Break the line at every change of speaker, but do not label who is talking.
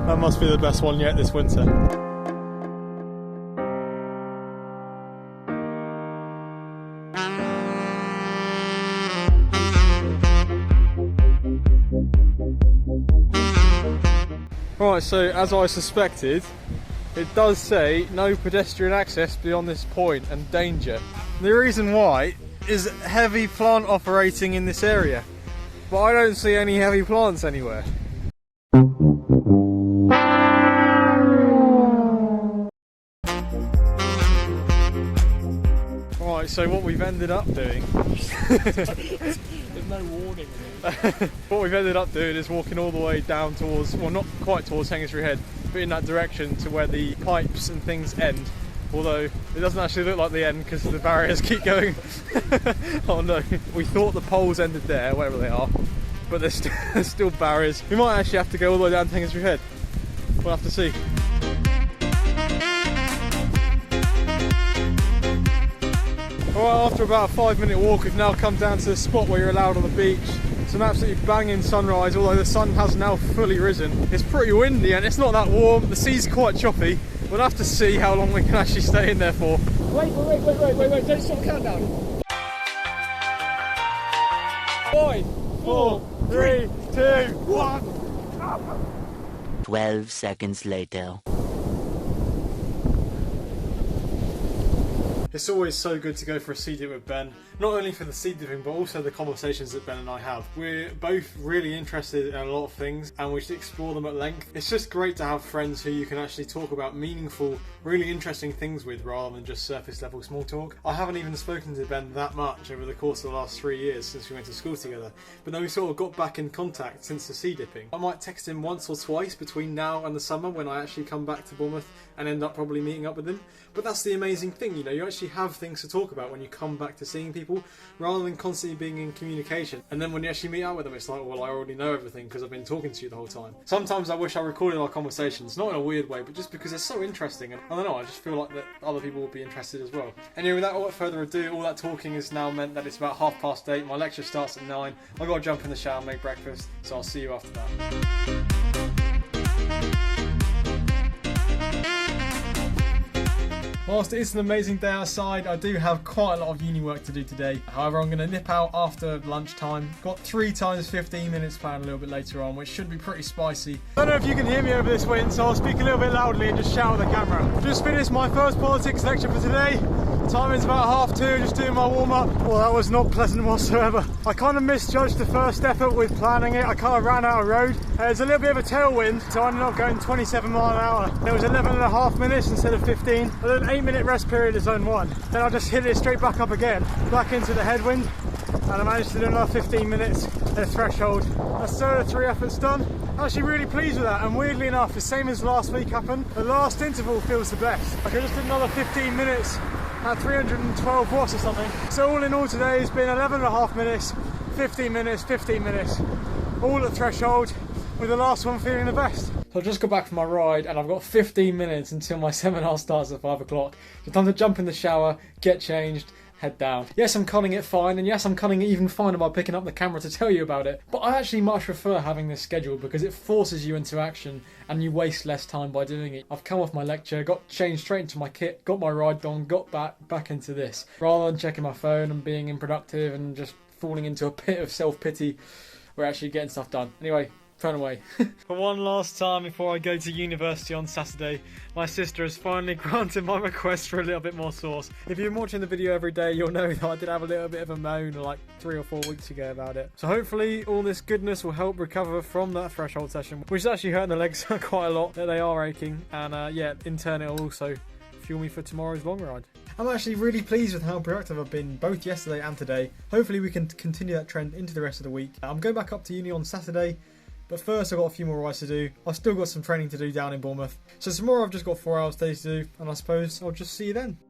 That must be the best one yet this winter. Right, so as I suspected, it does say no pedestrian access beyond this point and danger. The reason why is heavy plant operating in this area, but I don't see any heavy plants anywhere. Right, so what we've ended up doing
there's no warning in it.
what we've ended up doing is walking all the way down towards, well, not quite towards Hengistry Head, but in that direction to where the pipes and things end. Although it doesn't actually look like the end because the barriers keep going. Oh no, we thought the poles ended there, wherever they are, but there's still barriers. We might actually have to go all the way down to Hengistry Head. We'll have to see. Alright, after about a 5-minute walk, we've now come down to the spot where you're allowed on the beach. It's an absolutely banging sunrise, although the sun has now fully risen. It's pretty windy and it's not that warm. The sea's quite choppy. We'll have to see how long we can actually stay in there for.
Wait, don't stop the countdown.
5, 4, 3, 2, 1.
12 seconds later.
It's always so good to go for a sea dip with Ben, not only for the sea dipping but also the conversations that Ben and I have. We're both really interested in a lot of things and we should explore them at length. It's just great to have friends who you can actually talk about meaningful, really interesting things with rather than just surface level small talk. I haven't even spoken to Ben that much over the course of the last 3 years since we went to school together, but then we sort of got back in contact since the sea dipping. I might text him once or twice between now and the summer when I actually come back to Bournemouth and end up probably meeting up with him. But that's the amazing thing, you know, you actually have things to talk about when you come back to seeing people rather than constantly being in communication. And then when you actually meet up with them, it's like, well, I already know everything because I've been talking to you the whole time. Sometimes I wish I recorded our conversations, not in a weird way, but just because they're so interesting. And I don't know, I just feel like that other people will be interested as well. Anyway, without further ado, all that talking has now meant that it's about 8:30. My lecture starts at 9. I've got to jump in the shower and make breakfast, so I'll see you after that. Whilst it is an amazing day outside, I do have quite a lot of uni work to do today. However, I'm going to nip out after lunchtime. Got 3 times 15 minutes planned a little bit later on, which should be pretty spicy. I don't know if you can hear me over this wind, so I'll speak a little bit loudly and just shout at the camera. Just finished my first politics lecture for today. Timing's about 2:30, just doing my warm-up. Well, that was not pleasant whatsoever. I kind of misjudged the first effort with planning it. I kind of ran out of road. There's a little bit of a tailwind, so I ended up going 27 mile an hour. There was 11.5 minutes instead of 15. But an 8-minute rest period is zone 1. Then I just hit it straight back up again, back into the headwind, and I managed to do another 15 minutes at the threshold. That's 3 efforts done. I'm actually really pleased with that, and weirdly enough, the same as last week happened. The last interval feels the best. Like I just did another 15 minutes at 312 watts or something. So all in all today has been 11.5 minutes, 15 minutes, 15 minutes, all at threshold, with the last one feeling the best. So I've just got back from my ride and I've got 15 minutes until my seminar starts at 5 o'clock. So time to jump in the shower, get changed, head down. Yes, I'm cutting it fine, and yes, I'm cutting it even finer by picking up the camera to tell you about it. But I actually much prefer having this schedule because it forces you into action and you waste less time by doing it. I've come off my lecture, got changed straight into my kit, got my ride done, got back into this. Rather than checking my phone and being unproductive and just falling into a pit of self-pity, we're actually getting stuff done. Anyway, turn away. For one last time before I go to university on Saturday, my sister has finally granted my request for a little bit more sauce. If you've been watching the video every day, you'll know that I did have a little bit of a moan like 3 or 4 weeks ago about it. So hopefully all this goodness will help recover from that threshold session, which is actually hurting the legs quite a lot, that they are aching, and yeah, in turn it'll also fuel me for tomorrow's long ride. I'm actually really pleased with how productive I've been both yesterday and today. Hopefully we can continue that trend into the rest of the week. I'm going back up to uni on Saturday, but first I've got a few more rides to do. I've still got some training to do down in Bournemouth. So tomorrow I've just got 4 hours days to do, and I suppose I'll just see you then.